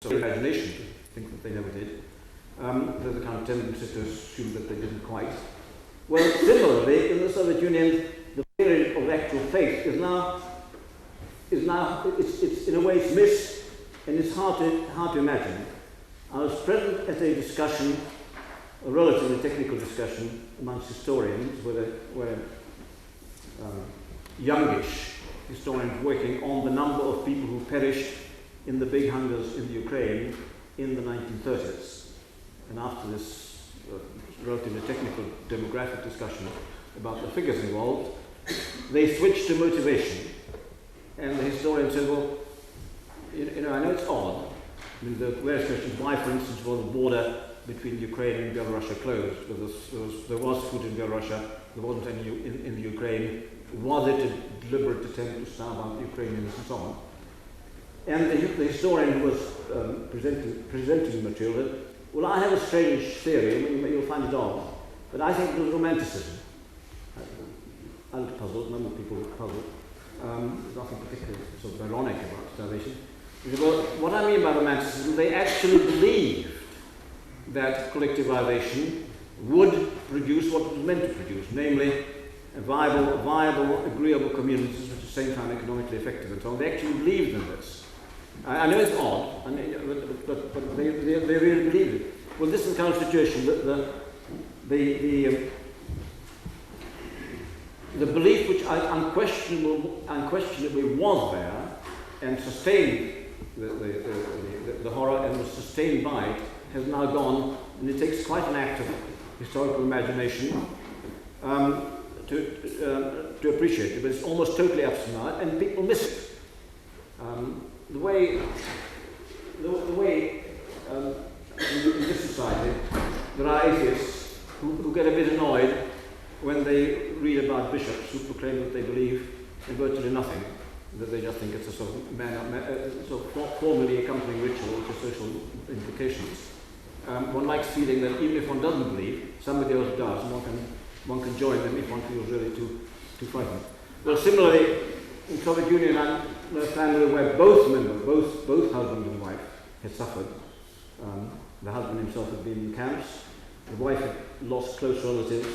So imagination to think that they never did. There's a kind of tendency to assume that they didn't quite. Well, similarly, in the Soviet Union, the period of actual faith is now it's in a way it's missed, and it's hard to imagine. I was present at a discussion, a relatively technical discussion amongst historians, where youngish historians working on the number of people who perished in the big hungers in the Ukraine in the 1930s. And after this relatively technical demographic discussion about the figures involved, they switched to motivation. And the historian said, well, you know, I know it's odd. I mean, the various questions, why, for instance, was the border between Ukraine and Belarus closed? There was food in Belarus, there wasn't any in the Ukraine. Was it a deliberate attempt to starve out the Ukrainians and so on? And the historian who was presenting the material said, well, I have a strange theory, you'll find it odd, but I think it was romanticism. I was puzzled, a number of people were puzzled. There's nothing particularly sort of ironic about starvation. Well, what I mean by romanticism, they actually believed that collectivization would produce what it was meant to produce, namely a viable, agreeable communities, but at the same time economically effective and so on. They actually believed in this. I know it's odd, but they really believed it. Well, this is the kind of situation that the belief which unquestionably was there and sustained the horror and was sustained by it has now gone, and it takes quite an act of historical imagination to appreciate it, but it's almost totally absent now, and people miss it. The way in this society, there are atheists who get a bit annoyed when they read about bishops who proclaim that they believe in virtually nothing, that they just think it's a sort of formally accompanying ritual with social implications. One likes feeling that even if one doesn't believe, somebody else does, and one can join them if one feels really too frightened. Well, similarly, in the Soviet Union, I'm a family where both husband and wife had suffered. The husband himself had been in camps, the wife had lost close relatives,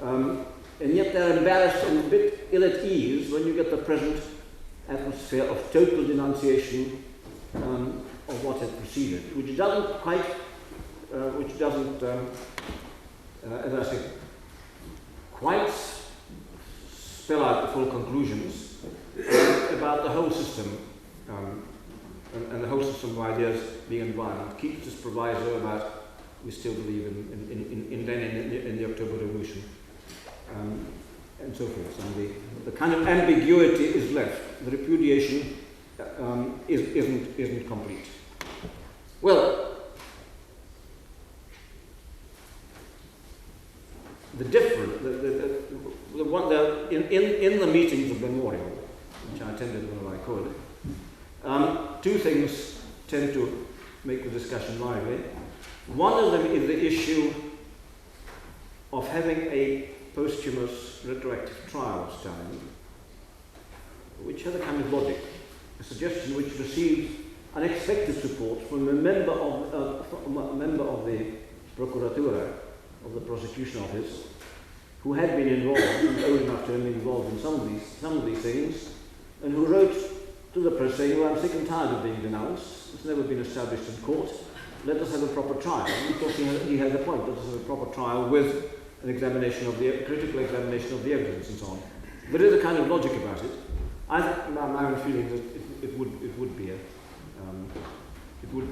and yet they're embarrassed and a bit ill at ease when you get the present atmosphere of total denunciation of what had preceded, which doesn't, as I say, quite spell out the full conclusions about the whole system and the whole system of ideas being environment. Keeps this proviso about we still believe in Lenin in the October Revolution and so forth. And the kind of ambiguity is left. The repudiation isn't complete. Well, the one that in the meetings of memorial, which I attended when I could, two things tend to make the discussion lively. One of them is the issue of having a posthumous retroactive trial of Stalin, which has a kind of logic, a suggestion which received unexpected support from a member of the Procuratura, of the prosecution office, who had been involved, and old enough to have been involved in some of these things, and who wrote to the press saying, well, I'm sick and tired of being denounced, it's never been established in court, let us have a proper trial. And of course he has a point, let us have a proper trial with an examination of the critical examination of the evidence and so on. There is a kind of logic about it. I think my own feeling is that it would be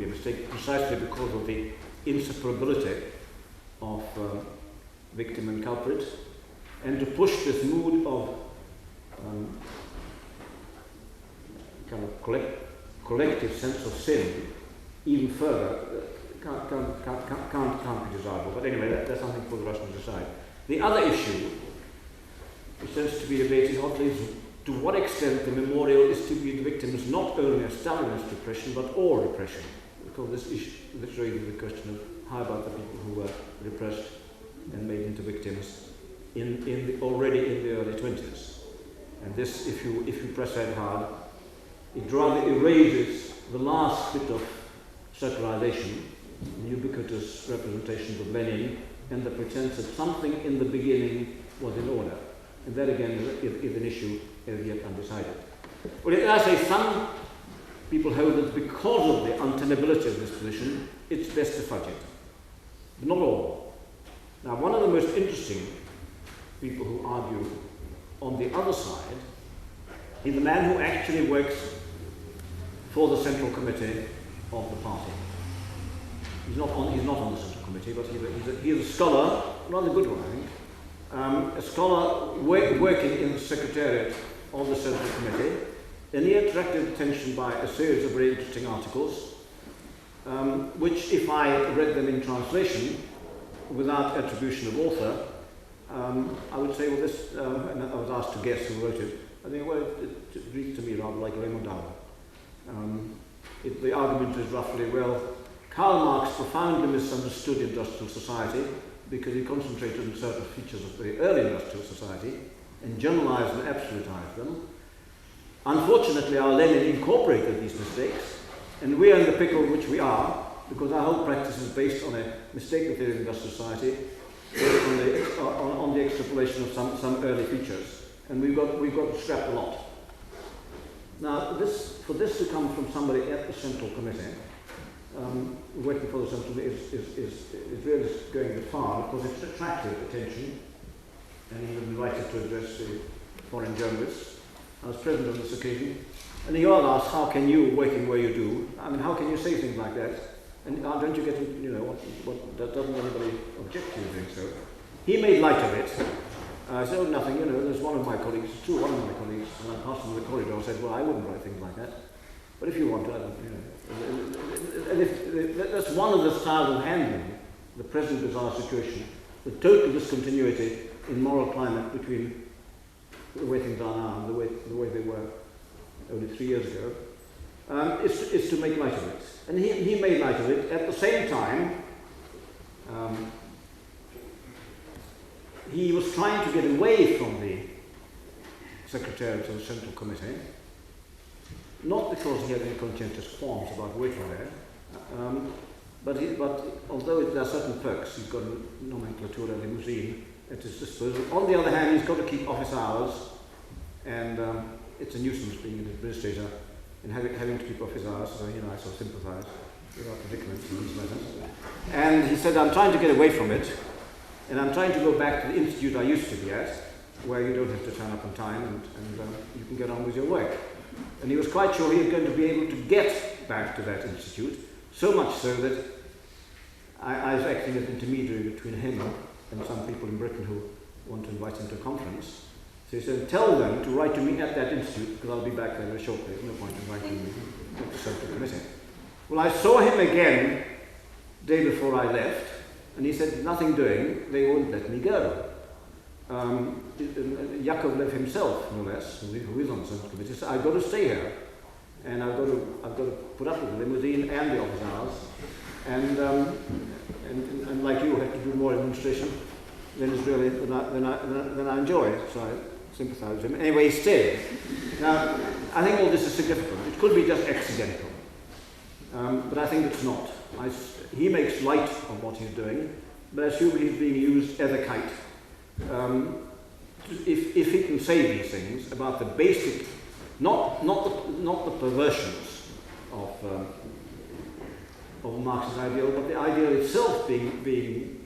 a mistake precisely because of the inseparability of victim and culprit, and to push this mood of kind of collective sense of sin even further can't be desirable. But anyway, that's something for the Russians to decide. The other issue, which tends to be debated hotly, is to what extent the memorial is to be the victims not only of Stalinist repression, but all repression. Because this raises the question of how about the people who were repressed and made into victims already in the early 20s. And this, if you press that hard, it rather erases the last bit of circularization, the ubiquitous representations of Lenin, and the pretense that something in the beginning was in order. And that again is an issue as yet undecided. Well, as I say, some people hold that because of the untenability of this position, it's best to fudge it. But not all. Now, one of the most interesting people who argue on the other side is the man who actually works for the Central Committee of the party. He's not on the Central Committee, but he's a scholar, rather good one, I think. A scholar working in the Secretariat of the Central Committee, and he attracted attention by a series of very interesting articles, which, if I read them in translation, without attribution of author, I would say, well, this, and I was asked to guess who wrote it. I think, well, it reads to me rather like Raymond Dower. The argument is roughly, well, Karl Marx profoundly misunderstood industrial society because he concentrated on certain features of the early industrial society and generalized and absolutized them. Unfortunately, our Lenin incorporated these mistakes, and we are in the pickle in which we are, because our whole practice is based on a mistaken theory of industrial society, based on the extrapolation of some early features, and we've got to scrap a lot. Now, for this to come from somebody at the Central Committee, working for the Central Committee is really going a bit far, because it's attracted attention, and he was invited to address the foreign journalists. I was present on this occasion, and he all asked, how can you, working where you do, I mean, how can you say things like that? And don't you get, doesn't anybody object to you doing so? He made light of it. I said, oh, nothing, there's one of my colleagues, one of my colleagues, and I passed him in the corridor and said, well, I wouldn't write things like that. But if you want to, and that's one of the styles of handling the present bizarre situation, the total discontinuity in moral climate between the way things are now and the way they were only 3 years ago, is to make light of it. And he made light of it. At the same time, he was trying to get away from the Secretariat of the Central Committee, not because he had any conscientious qualms about working there, but although there are certain perks, he's got a nomenclatura limousine at his disposal. On the other hand, he's got to keep office hours, and it's a nuisance being an administrator and having to keep office hours, so I sort of sympathize with our predicaments in these matters. And he said, I'm trying to get away from it, and I'm trying to go back to the institute I used to be at, where you don't have to turn up on time and you can get on with your work. And he was quite sure he was going to be able to get back to that institute, so much so that I was acting as an intermediary between him and some people in Britain who want to invite him to a conference. So he said, tell them to write to me at that institute, because I'll be back there very shortly. There's no point in writing me to the Central Committee. Well, I saw him again day before I left, and he said, nothing doing, they won't let me go. Yakovlev himself, no less, who is on the Central Committee, said, I've got to stay here, and I've got to put up with the limousine and the office hours, and like you, have to do more administration than I enjoy. So I sympathise with him. Anyway, he stayed. Now, I think all this is significant. It could be just accidental, but I think it's not. He makes light of what he's doing, but I assume he's being used as a kite. If he can say these things about the basic, not the perversions of Marx's ideal, but the ideal itself being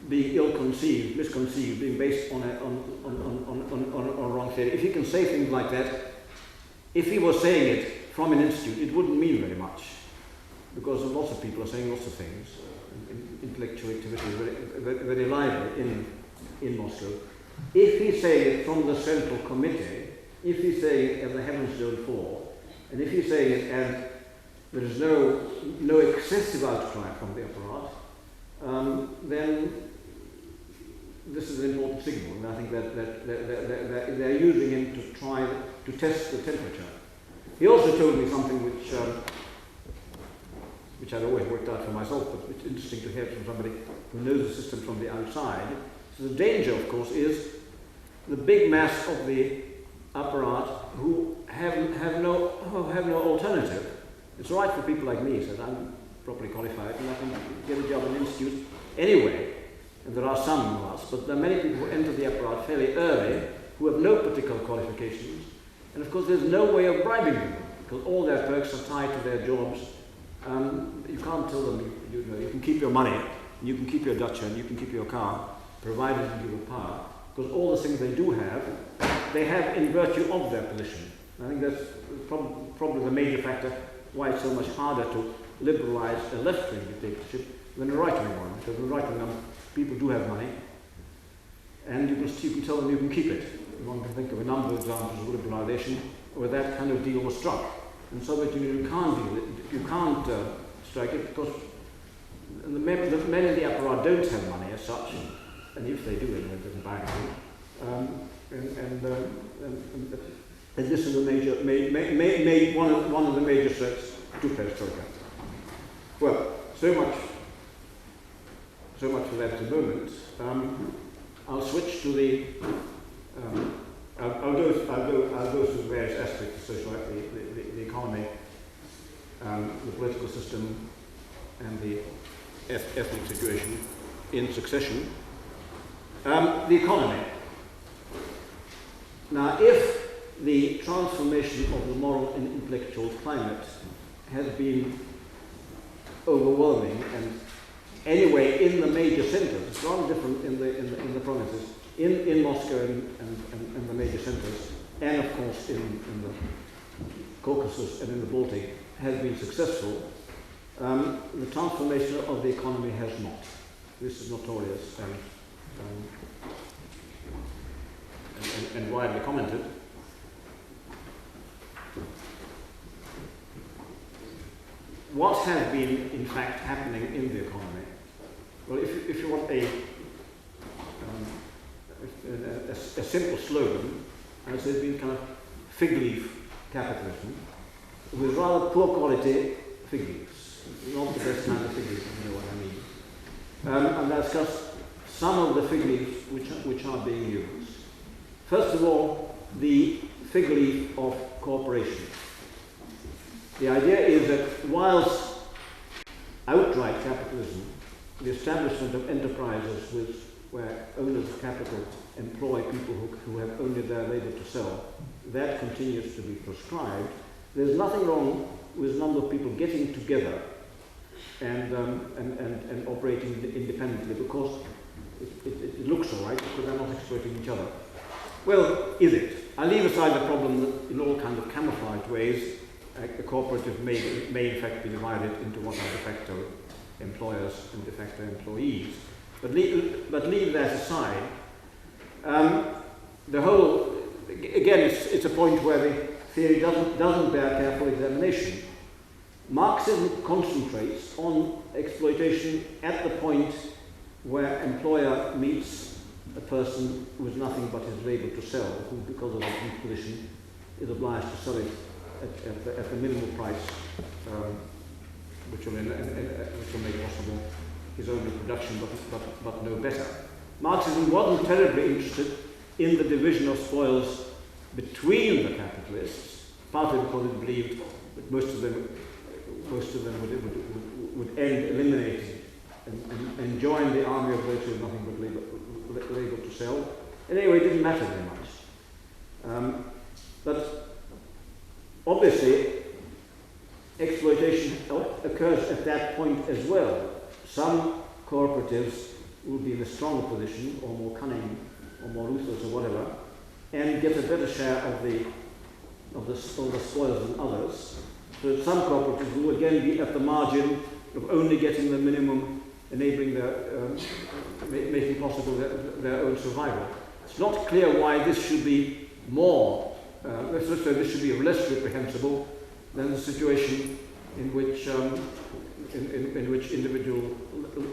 ill-conceived, misconceived, being based on a wrong theory. If he can say things like that, if he was saying it from an institute, it wouldn't mean very much, because lots of people are saying lots of things. Intellectual activity is very, very lively in Moscow. If he's saying it from the Central Committee, if he's saying it as the Heavens Zone 4, and if he's saying it as there is no excessive outcry from the apparatus, then this is an important signal, and I think that they're using him to try to test the temperature. He also told me something which I'd always worked out for myself, but it's interesting to hear from somebody who knows the system from the outside. So the danger, of course, is the big mass of the apparatus who have no alternative It's all right for people like me, so I'm properly qualified and I can get a job in an institute anyway. And there are some of us, but there are many people who enter the apparatus fairly early who have no particular qualifications. And of course, there's no way of bribing them because all their perks are tied to their jobs. You can't tell them, you can keep your money, you can keep your duchy, and you can keep your car, provided you give a power, because all the things they do have, they have in virtue of their position. I think that's probably the major factor why it's so much harder to liberalize a left-wing dictatorship than a right-wing one, because in the right-wing one, people do have money, and you can tell them you can keep it. One can think of a number of examples of liberalisation where that kind of deal was struck. In Soviet Union, you can't strike it because the men in the apparatus don't have money as such, and if they do, it doesn't buy anything. And this is a major, one of the major threats to perestroika. Well, so much for that at the moment. I'll switch to the. I'll go through the various aspects of social life, the economy, the political system, and the ethnic situation in succession. The economy. Now, if the transformation of the moral and intellectual climate has been overwhelming, and anyway, in the major centres, it's rather different in the provinces, in Moscow and the major centres, and of course in the Caucasus and in the Baltic, has been successful. The transformation of the economy has not. This is notorious and widely commented. What has been, in fact, happening in the economy? Well, if you want a simple slogan, as there's been kind of fig leaf capitalism, with rather poor quality fig leaves, not the best kind of fig leaves, if you know what I mean. And that's just some of the fig leaves which are being used. First of all, the fig leaf of cooperation. The idea is that whilst outright capitalism, the establishment of enterprises where owners of capital employ people who have only their labour to sell, that continues to be prescribed. There's nothing wrong with a number of people getting together and operating independently because it looks all right because they're not exploiting each other. Well, is it? I leave aside the problem that in all kinds of camouflaged ways, a cooperative may in fact be divided into what are de facto employers and de facto employees. But leave that aside. The whole, again, it's a point where the theory doesn't bear careful examination. Marxism concentrates on exploitation at the point where employer meets a person with nothing but his labour to sell, who, because of his weak position, is obliged to sell it at the minimal price, which will make possible his own production, but no better. Marxism wasn't terribly interested in the division of spoils between the capitalists, partly because it believed that most of them would end eliminated and join the army of those who had nothing but labour to sell. And anyway, it didn't matter very much. But obviously, exploitation occurs at that point as well. Some cooperatives will be in a stronger position, or more cunning, or more ruthless, or whatever, and get a better share of the spoils than others. So some cooperatives will again be at the margin of only getting the minimum, enabling making possible their own survival. It's not clear why this should be more. This should be less reprehensible than the situation in which individual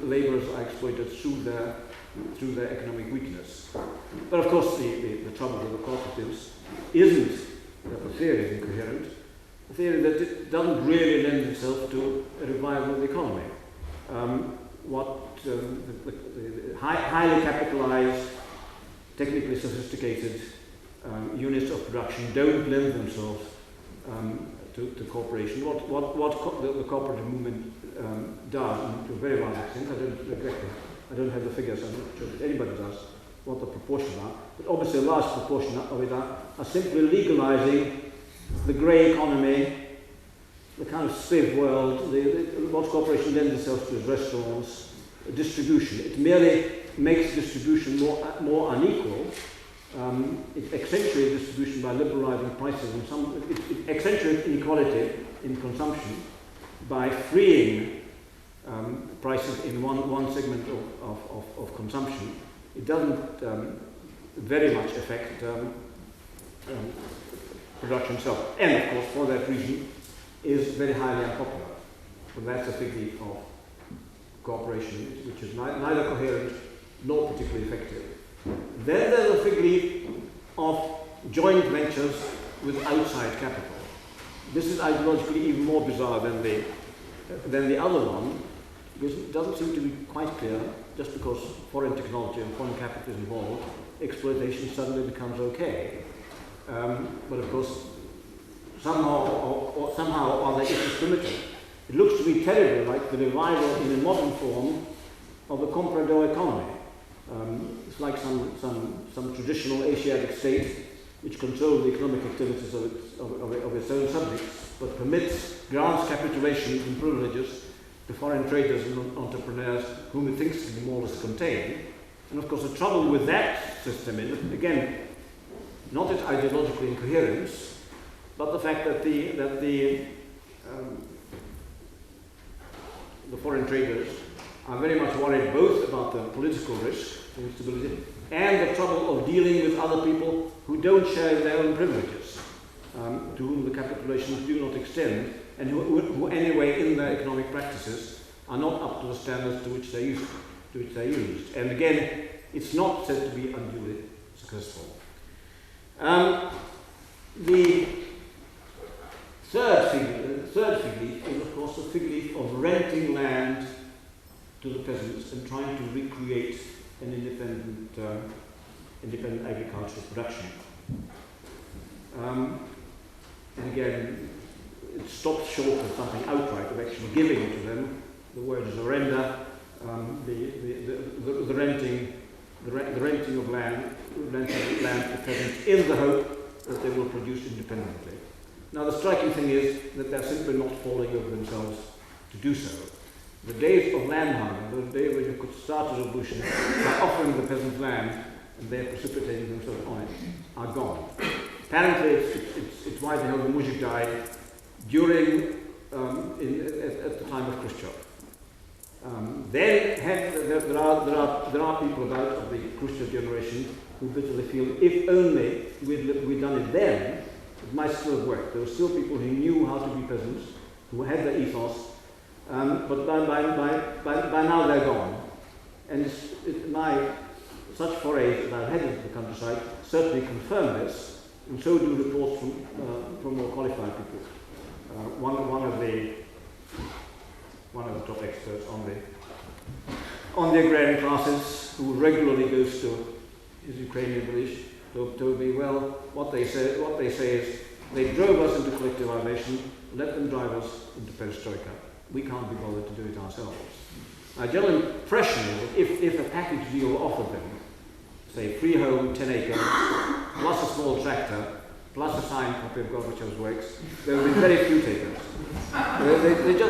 labourers are exploited through their economic weakness. But of course, the trouble with the cooperatives isn't that the theory is incoherent. The theory that it doesn't really lend itself to a revival of the economy. The highly capitalized, technically sophisticated units of production don't lend themselves to cooperation. The cooperative movement does, and to a very large extent, I don't have the figures, I'm not sure that anybody does, what the proportions are, but obviously a large proportion of it are simply legalizing the grey economy, the kind of civ world. What cooperation lends itself to is restaurants, distribution. It merely makes distribution more unequal. It accentuates distribution by liberalizing prices, and it accentuates inequality in consumption by freeing prices in one segment of consumption. It doesn't very much affect production itself, and of course, for that reason, is very highly unpopular. So that's a fig leaf of cooperation, which is neither coherent nor particularly effective. Then there's a fig leaf of joint ventures with outside capital. This is ideologically even more bizarre than the other one, because it doesn't seem to be quite clear, just because foreign technology and foreign capital is involved, exploitation suddenly becomes okay. But of course, somehow or other it is primitive. It looks to be terribly like the revival in a modern form of the comprador economy. It's like some traditional Asiatic state which controls the economic activities of its own subjects, but grants capitulations and privileges to foreign traders and entrepreneurs whom it thinks to be more or less contained. And of course the trouble with that system is, again, not its ideological incoherence, but the fact that the foreign traders are very much worried both about the political risk, the instability, and the trouble of dealing with other people who don't share their own privileges, to whom the capitulations do not extend, and who anyway in their economic practices are not up to the standards to which they're used. And again, it's not said to be unduly successful. The third fig leaf is, of course, the fig leaf of renting land to the peasants and trying to recreate an independent agricultural production. And again, it stops short of something outright, of actually giving it to them. The word is arrenda, the renting of land to peasants in the hope that they will produce independently. Now the striking thing is that they're simply not falling over themselves to do so. The days of land hunger, those days when you could start a revolution by offering the peasants land and they're precipitating themselves on it, are gone. Apparently it's widely known the Mujik died during at the time of Khrushchev. There are people about of the Khrushchev generation who bitterly feel if only we'd done it then, it might still have worked. There were still people who knew how to be peasants, who had the ethos, but by now they're gone. And such forays that I've had into the countryside certainly confirm this, and so do reports from more qualified people. One of the top experts on the agrarian classes, who regularly goes to his Ukrainian village, told me, well, what they say is, they drove us into collectivization, let them drive us into perestroika. We can't be bothered to do it ourselves. My general impression is that if a package deal offered them, say free home, 10 acres, plus a small tractor, plus a signed copy of Gorbachev's works, there will be very few takers.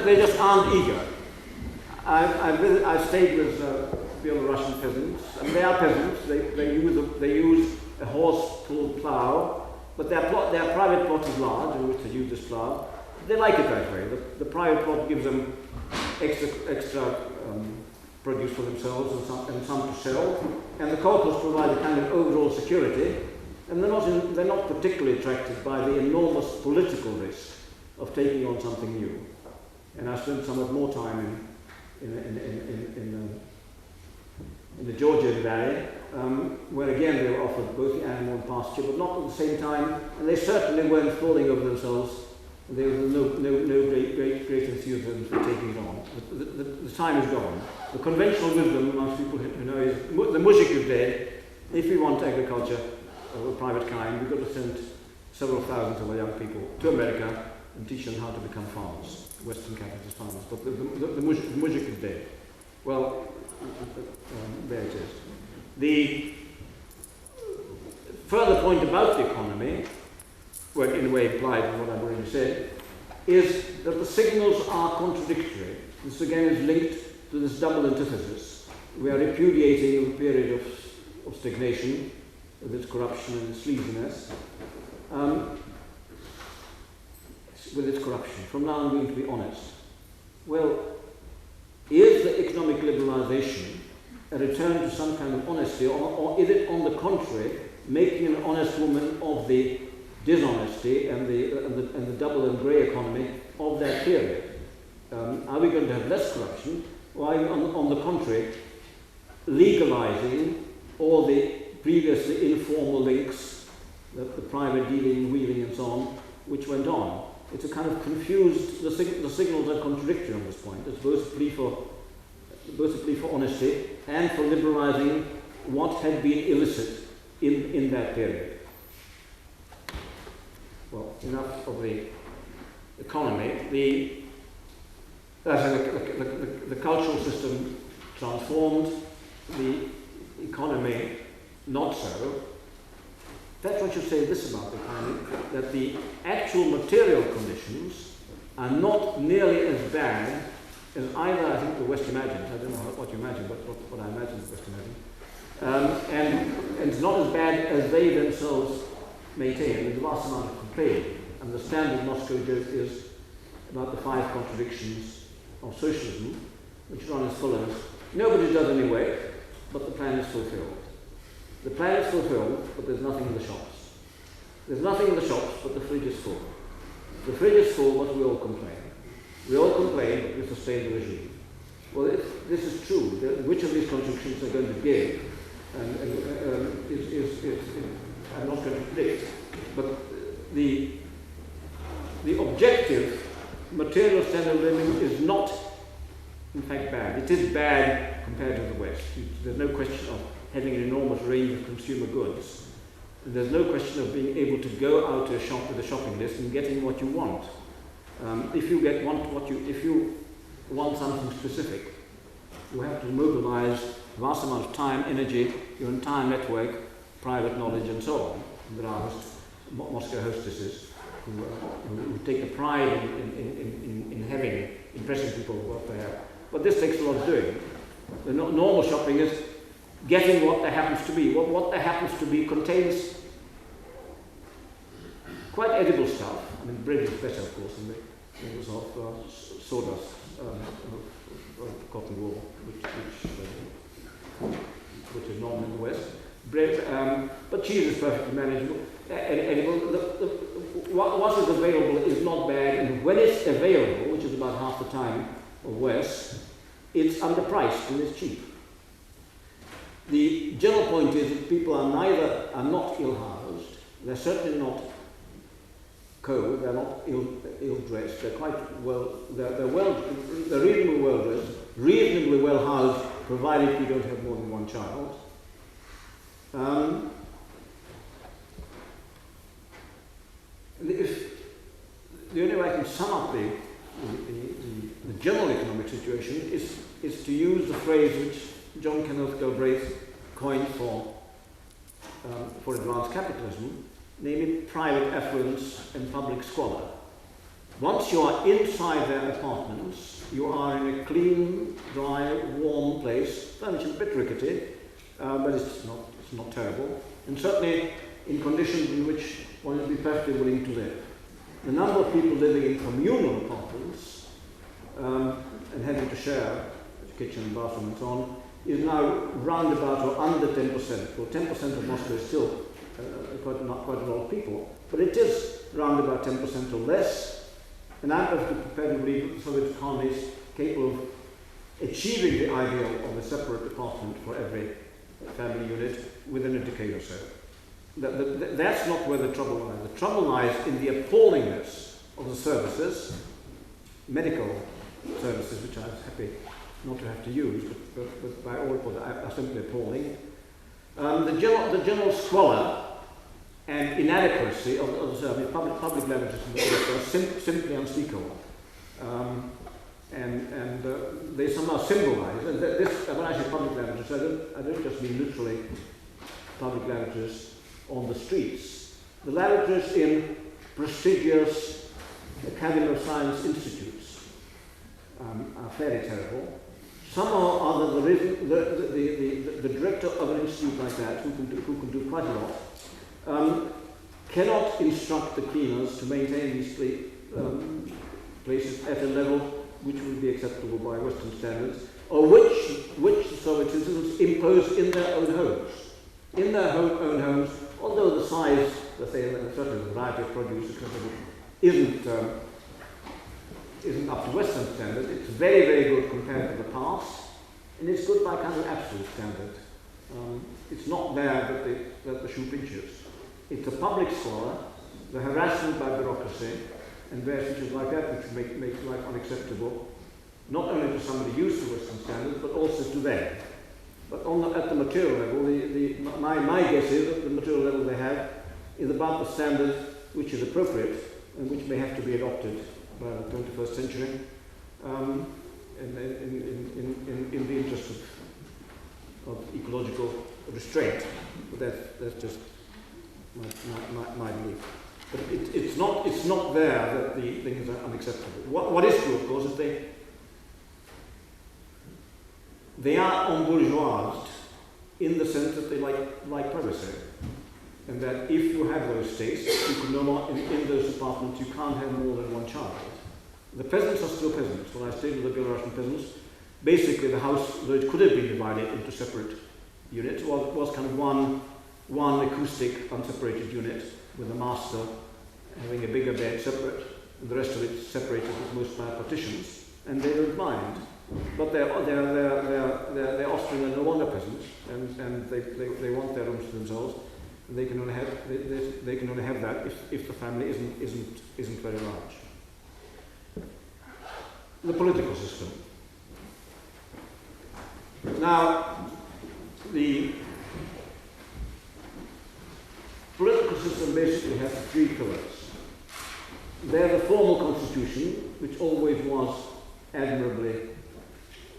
They just aren't eager. I've stayed with Belarusian peasants, and they are peasants. They use a horse-pulled plough, but their private plot is large in which they use this plough. They like it that way. The private plot gives them extra produce for themselves and some to sell, and the corpus provide a kind of overall security. And they're not particularly attracted by the enormous political risk of taking on something new. And I spent somewhat more time in the Georgian Valley, where again they were offered both the animal and pasture, but not at the same time, and they certainly weren't falling over themselves. There was no great enthusiasm for taking it on. The time is gone. The conventional wisdom amongst people who know is the mujik is dead. If we want agriculture of a private kind, we've got to send several thousands of our young people to America and teach them how to become farmers, Western capitalist farmers. But the mujik is dead. Well, there it is. The further point about the economy, well, in a way implied in what I've already said, is that the signals are contradictory. This again is linked to this double antithesis. We are repudiating a period of stagnation, with its corruption and its sleaziness, with its corruption. From now I'm going to be honest. Well, is the economic liberalization a return to some kind of honesty, or is it, on the contrary, making an honest woman of the dishonesty and the double and grey economy of that period? Are we going to have less corruption, or are we, on the contrary, legalizing all the previously informal links, the private dealing, wheeling and so on, which went on? It's a kind of confused, the signals are contradictory on this point. It's both a plea for honesty and for liberalizing what had been illicit in that period. Well, enough of the economy. The cultural system transformed, the economy not so. That's what you say this about the economy, that the actual material conditions are not nearly as bad as either, I think, the West imagines. I don't know what you imagine, but what I imagine the West imagines. And it's not as bad as they themselves maintain. There's a vast amount of complaining. And the standard Moscow joke is about the 5 contradictions of socialism, which run as follows. Nobody does any work, but the plan is fulfilled. The plan is fulfilled, but there's nothing in the shops. There's nothing in the shops, but the fridge is full. The fridge is full, but we all complain. We all complain, but we sustain the regime. Well, if this is true, which of these contradictions are going to give, I'm not going to predict, but the objective material standard of living is not, in fact, bad. It is bad compared to the West. There's no question of having an enormous range of consumer goods. And there's no question of being able to go out to a shop with a shopping list and getting what you want. If you want something specific, you have to mobilize a vast amount of time, energy, your entire network, private knowledge, and so on. And there are Moscow hostesses who take a pride in impressing people with what they have. But this takes a lot of doing. The normal shopping is getting what there happens to be. What there happens to be contains quite edible stuff. I mean, bread is better, of course, than the things of sawdust, of cotton wool, which is normal in the West. Bread, but cheese is perfectly manageable. Edible. What is available is not bad, and when it's available, which is about half the time or worse, it's underpriced and it's cheap. The general point is that people are not ill-housed, they're certainly not cold, they're not ill-dressed, they're quite well, they're reasonably well-dressed, reasonably well-housed, provided you don't have more than one child. The only way I can sum up the general economic situation is to use the phrase which John Kenneth Galbraith coined for advanced capitalism, namely private affluence and public squalor. Once you are inside their apartments, you are in a clean, dry, warm place, furniture a bit rickety, but it's not terrible, and certainly in conditions in which one would be perfectly willing to live. The number of people living in communal apartments and having to share kitchen and bathroom and so on is now round about or under 10%. Well, 10% of Moscow is still quite a lot of people, but it is round about 10% or less, and I'm perfectly prepared to believe that the Soviet economy is capable of achieving the ideal of a separate apartment for every family unit within a decade or so. That's not where the trouble lies. The trouble lies in the appallingness of the services, medical services, which I was happy not to have to use, but by all reports are simply appalling. The general squalor and inadequacy of public lavatories in the West are simply unspeakable. And they somehow symbolize, and this, when I say public lavatories, I don't just mean literally public lavatories on the streets. The lavatories in prestigious Academy of Science institutes are fairly terrible. Somehow or other, the director of an institute like that, who can do quite a lot, cannot instruct the cleaners to maintain these places at a level which would be acceptable by Western standards, or which the Soviet citizens impose in their own homes. In their own homes, although the size, let's say, certainly the variety of produce, isn't up to Western standards, it's very, very good compared to the past, and it's good by kind of absolute standard. It's not there that the shoe pinches. It's a public squalor, the harassment by bureaucracy, and various features like that which make life unacceptable, not only to somebody used to Western standards, but also to them. But at the material level, my guess is that the material level they have is about the standard which is appropriate and which may have to be adopted by the 21st century in the interest of ecological restraint. But that's just my belief. But it's not there that the things are unacceptable. What is true, of course, is they are embourgeoised in the sense that they like privacy. And that if you have those states, you can no more, in those apartments, you can't have more than one child. The peasants are still peasants. When I stayed with the Belarusian peasants, basically the house, though it could have been divided into separate units, was kind of one acoustic, unseparated unit, with the master having a bigger bed separate, and the rest of it separated with most by partitions, and they don't mind. But their offspring are no longer peasants, and they want their rooms to themselves. And they can only have that if the family isn't very large. The political system. Now, the political system basically has three pillars. They're the formal constitution, which always was admirably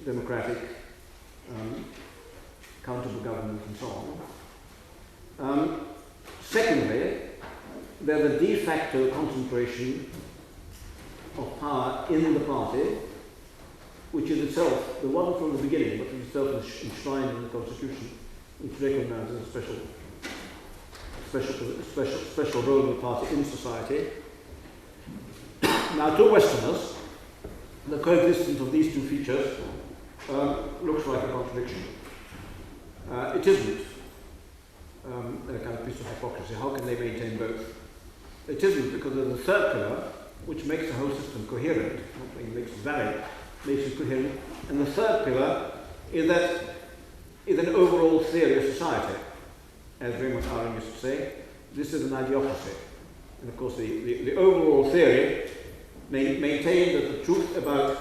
democratic, accountable government, and so on. Secondly, they're the de facto concentration of power in the party, which is itself the one from the beginning, but is itself enshrined in the Constitution, which recognizes a special role of the party in society. Now, to Westerners, the coexistence of these two features looks like a contradiction. It isn't a kind of piece of hypocrisy. How can they maintain both? It isn't, because there's a third pillar which makes the whole system coherent, not makes it valid, makes it coherent. And the third pillar is an overall theory of society. As Raymond Aron used to say, this is an idiocracy. And of course the overall theory maintained that the truth about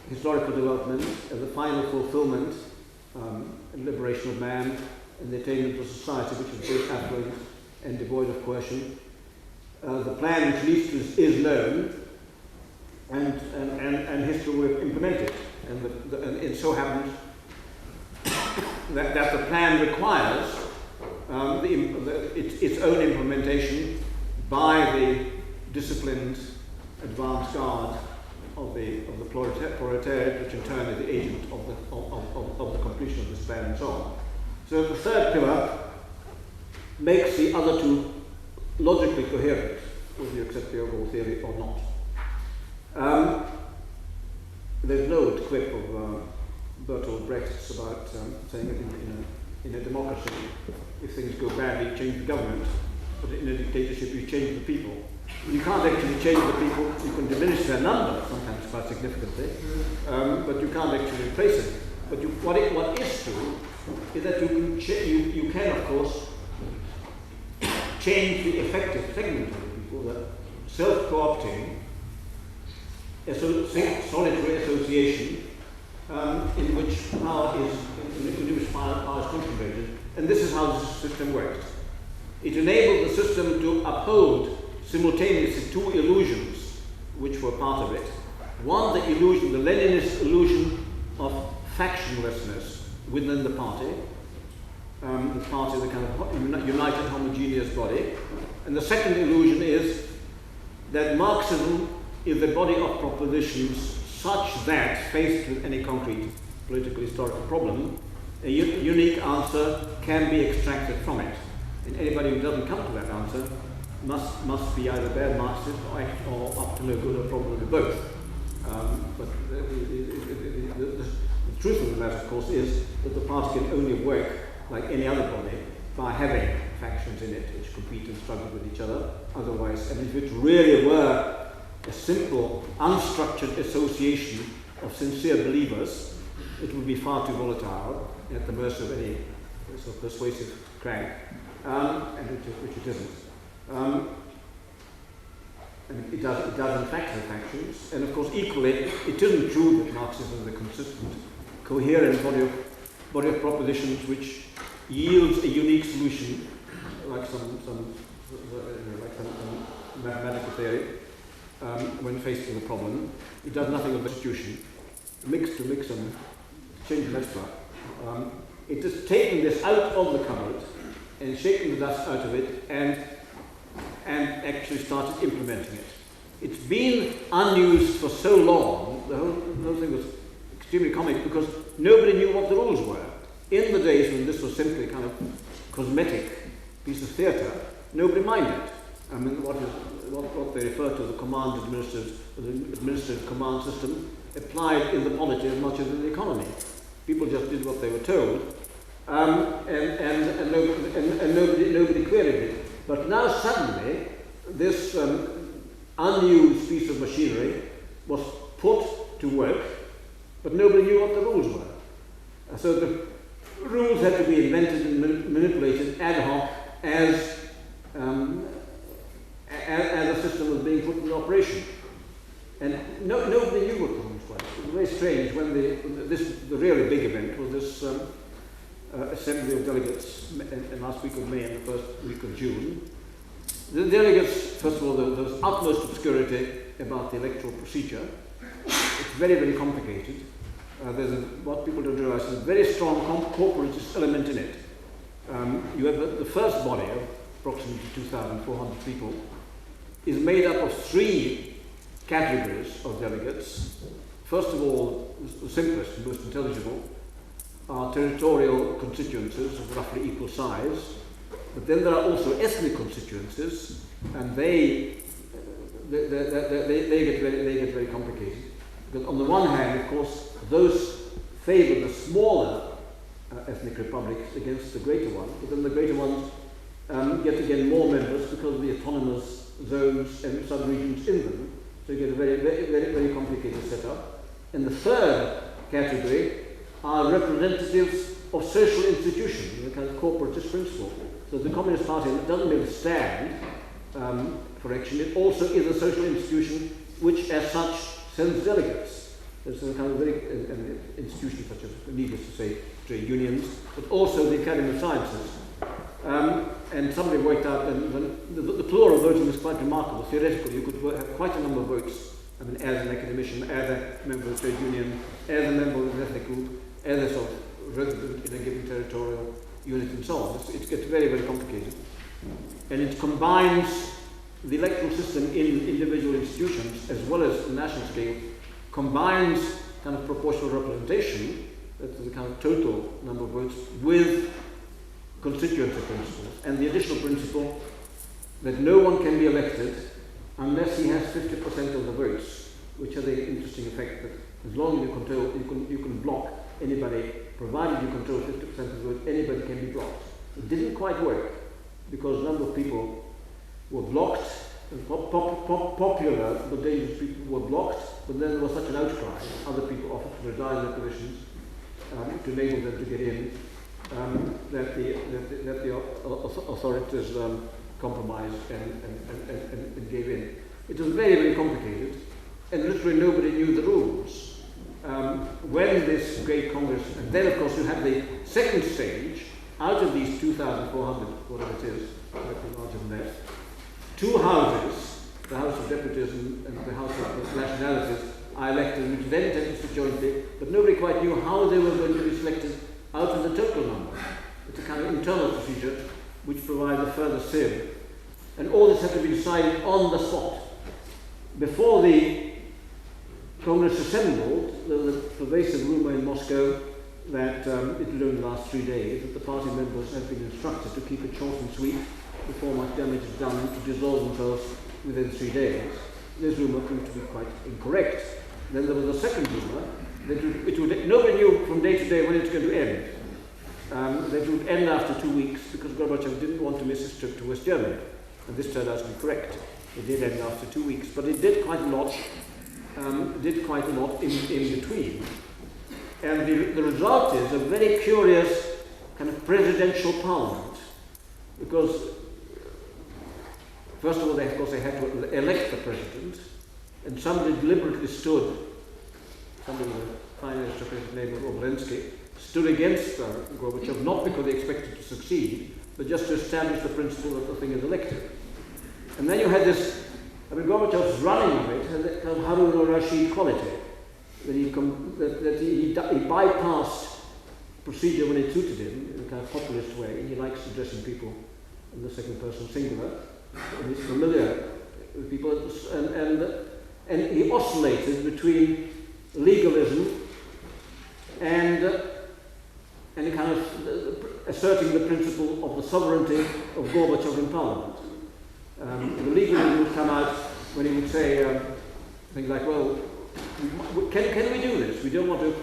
historical development and the final fulfillment and liberation of man and the attainment of society which is both affluent and devoid of coercion. The plan which leads to this is known, and history will implement it. And it so happens that the plan requires its own implementation by the disciplined advance guard of the proletariat, which in turn is the agent of the completion of this plan, and so on. So the third pillar makes the other two logically coherent, whether you accept the overall theory or not. There's no quip of Bertolt Brecht's about saying that in a democracy, if things go badly, you change the government, but in a dictatorship, you change the people. You can't actually change the people. You can diminish their number, sometimes quite significantly, but you can't actually replace it. But what is true is that you can, of course, change the effective segment of the people, that self-co-opting, solitary association, in which power is concentrated, and this is how the system works. It enabled the system to uphold simultaneously two illusions which were part of it. One, the illusion, the Leninist illusion of factionlessness within the party, the kind of united homogeneous body. And the second illusion is that Marxism is a body of propositions such that, faced with any concrete political historical problem, a unique answer can be extracted from it. And anybody who doesn't come to that answer must be either bad Marxist or up to no good, or probably both. But the truth of the matter, of course, is that the party can only work like any other body by having factions in it which compete and struggle with each other. Otherwise, and if it really were a simple, unstructured association of sincere believers, it would be far too volatile and at the mercy of any sort of persuasive crank, which it isn't. And it does in fact have factions, and of course equally it isn't true that Marxism is a consistent, coherent body of propositions which yields a unique solution, like some mathematical theory, when faced with a problem. It does nothing of institution. Mix and change the extra. It has taken this out of the cupboard and shaken the dust out of it and actually started implementing it. It's been unused for so long, the whole thing was extremely comic because nobody knew what the rules were. In the days when this was simply a kind of cosmetic piece of theatre, nobody minded. I mean, what they refer to the command administrative command system applied in the polity as much as in the economy. People just did what they were told, and nobody queried it. But now suddenly, this unused piece of machinery was put to work, but nobody knew what the rules were. So the rules had to be invented and manipulated ad hoc as a system was being put into operation. And nobody knew what the rules were. It was very strange when the really big event was this assembly of delegates in last week of May and the first week of June. The delegates, first of all, there was utmost obscurity about the electoral procedure. It's very, very complicated. What people don't realize is a very strong corporatist element in it. You have the first body of approximately 2,400 people is made up of three categories of delegates. First of all, the simplest and most intelligible are territorial constituencies of roughly equal size. But then there are also ethnic constituencies, and they get very complicated. Because on the one hand, of course, those favour the smaller ethnic republics against the greater ones, but then the greater ones get again more members because of the autonomous zones and sub-regions in them. So you get a very, very, very, very complicated setup. And the third category are representatives of social institutions, the kind of corporatist principle. So the Communist Party doesn't merely stand for action, it also is a social institution which as such sends delegates. There's a kind of very institutions such as, needless to say, trade unions, but also the Academy of Sciences. And somebody worked out the plural voting is quite remarkable. Theoretically, you could have quite a number of votes. I mean, as an academician, as a member of a trade union, as a member of an ethnic group, as a sort of resident in a given territorial unit and so on. It gets very, very complicated. And it combines the electoral system in individual institutions as well as the national scale, combines kind of proportional representation, that's the kind of total number of votes, with constituency principles. And the additional principle that no one can be elected unless he has 50% of the votes, which has the interesting effect that as long as you can block anybody, provided you control 50% of the vote, anybody can be blocked. It didn't quite work because a number of people were blocked, and popular but dangerous people were blocked, but then there was such an outcry, other people offered to resign their positions to enable them to get in, that the authorities compromised and gave in. It was very, very complicated, and literally nobody knew the rules. When this great Congress, and then of course you have the second stage, out of these 2,400, whatever it is, slightly larger than that, 2 houses, the House of Deputies and the House of Nationalities, are elected, which then sentenced jointly, but nobody quite knew how they were going to be selected out of the total number. It's a kind of internal procedure which provides a further sieve. And all this had to be decided on the spot. Before the Congress assembled, there was a pervasive rumour in Moscow that it would only last 3 days, that the party members had been instructed to keep it short and sweet before much damage is done, to dissolve themselves within 3 days. This rumour proved to be quite incorrect. Then there was a second rumour that nobody knew from day to day when it was going to end. That it would end after 2 weeks because Gorbachev didn't want to miss his trip to West Germany. And this turned out to be correct. It did end after 2 weeks, but it did quite a lot. In between. And the result is a very curious kind of presidential parliament, because first of all, of course, they had to elect the president, and somebody deliberately stood, somebody with a fine aristocratic name of Obolensky, stood against Gorbachev, not because they expected to succeed, but just to establish the principle that the thing is elected. And then you had this, Gorbachev's running of it had that kind of Harun al-Rashid quality, that he bypassed procedure when it suited him in a kind of populist way, and he likes addressing people in the second person singular, and he's familiar with people, and he oscillated between legalism and a kind of asserting the principle of the sovereignty of Gorbachev in Parliament. The legalism would come out when he would say things like, "Well, can we do this? We don't want to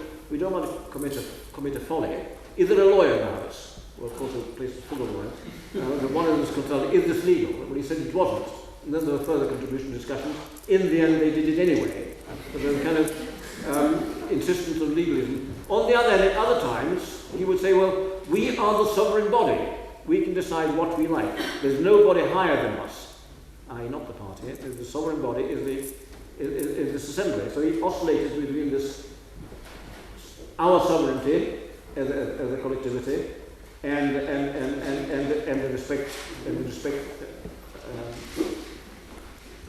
commit a folly. Is there a lawyer in the House?" Well, of course, the place is full of lawyers. The one who was consulted, "Is this legal?" Well, he said it wasn't. And then there were further contribution discussions. In the end, they did it anyway. But there was kind of insistence on legalism. On the other hand, at other times, he would say, "Well, we are the sovereign body. We can decide what we like. There's nobody higher than us." I.e., not the party. The sovereign body is this assembly. So he oscillated between this, our sovereignty as a collectivity, and the respect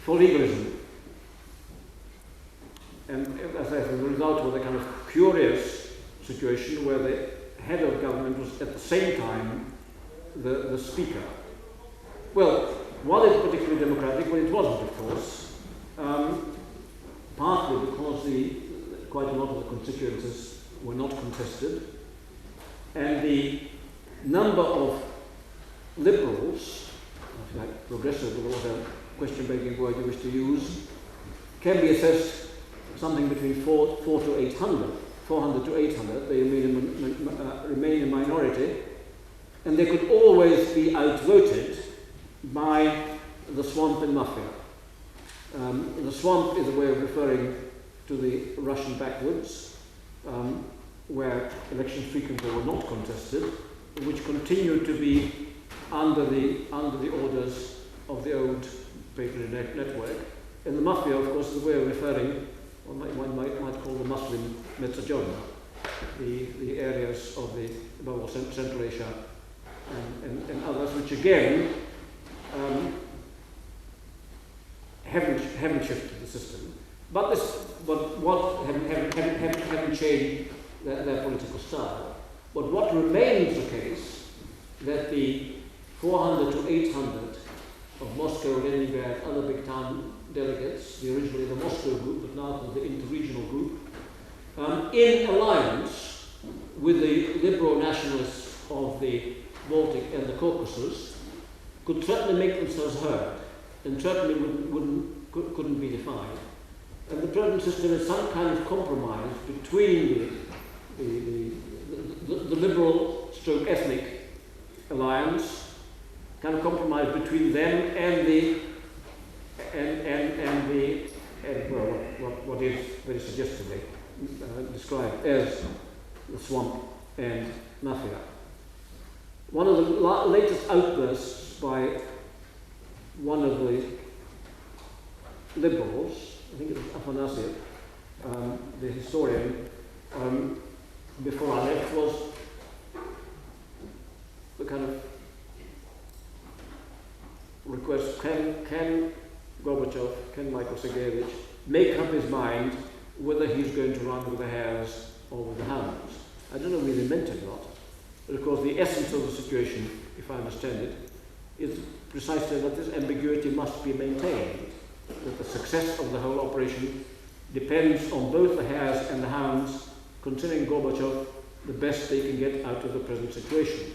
for legalism. And as I said, the result was a kind of curious situation where the head of government was at the same time the speaker. Well, was it particularly democratic? Well, it wasn't, of course. Partly because quite a lot of the constituencies were not contested, and the number of liberals, like progressive or whatever question-begging word you wish to use, can be assessed something between 400 to 800. They remain a minority, and they could always be outvoted by the swamp and mafia. The swamp is a way of referring to the Russian backwoods, where elections frequently were not contested, which continued to be under the orders of the old patronage network. And the mafia, of course, is a way of referring, one might call the Muslim Mezzogiorno, the areas of above all, Central Asia and others, which again haven't shifted the system, but what haven't changed their political style. But what remains the case, that the 400 to 800 of Moscow, Leningrad, other big town delegates, originally the Moscow group, but now called the interregional group, in alliance with the liberal nationalists of the Baltic and the Caucasus, could certainly make themselves heard, and certainly couldn't be defied. And the present system is some kind of compromise between the liberal stroke ethnic alliance, kind of compromise between them and what is very suggestively described as the swamp and mafia. One of the latest outbursts by one of the liberals, I think it was Afanasyev, the historian, before I left, was kind of request, can Gorbachev, can Michael Sergeyevich make up his mind whether he's going to run with the hares or with the hounds? I don't know whether they meant it or not, but of course the essence of the situation, if I understand it, is precisely that this ambiguity must be maintained, that the success of the whole operation depends on both the hares and the hounds considering Gorbachev the best they can get out of the present situation.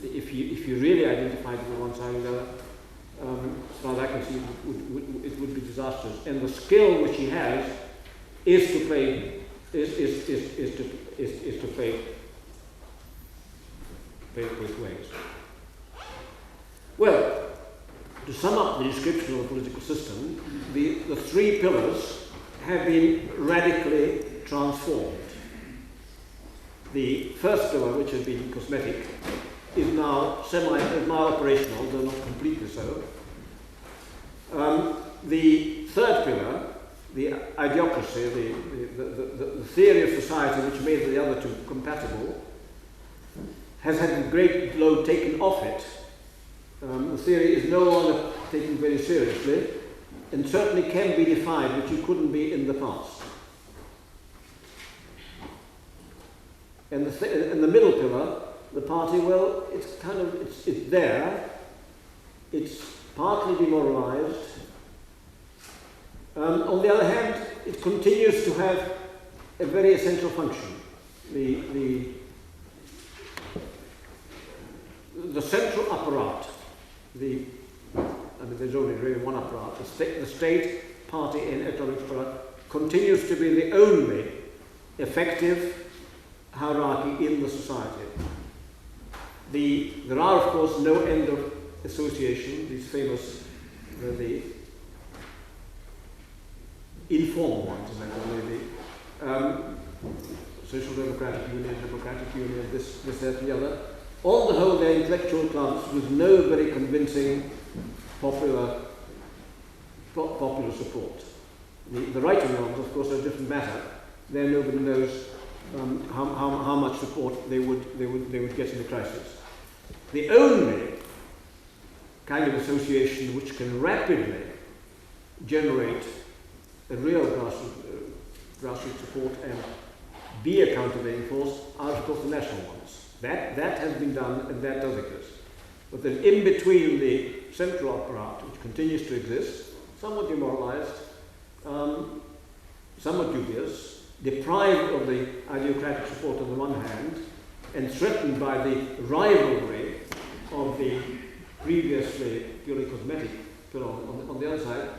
If you really identified with one side or the other, as far as I can see, it would be disastrous. And the skill which he has is to play both ways. Well, to sum up the description of the political system, the three pillars have been radically transformed. The first pillar, which has been cosmetic, is now operational, though not completely so. The third pillar, the idiocracy, the theory of society which made the other two compatible, has had a great load taken off it. The theory is no longer taken very seriously, and certainly can be defined, which it couldn't be in the past. And the middle pillar, the party, well, it's there. It's partly demoralized. On the other hand, it continues to have a very essential function. The central apparat, there's only really one apparat, the state, party and economic apparat continues to be the only effective hierarchy in the society. There are, of course, no end of association, these famous, the informal ones, Social Democratic Union, this, that, and the other. On the whole, they're intellectual clubs with no very convincing popular support. The right-wing ones, of course, are a different matter. There, nobody knows how much support they would get in the crisis. The only kind of association which can rapidly generate a real grassroots support and be a countervailing force are, of course, the national ones. That has been done, and that does exist. But then in between the central apparat, which continues to exist, somewhat demoralized, somewhat dubious, deprived of the ideocratic support on the one hand, and threatened by the rivalry of the previously purely cosmetic pillar on the other side,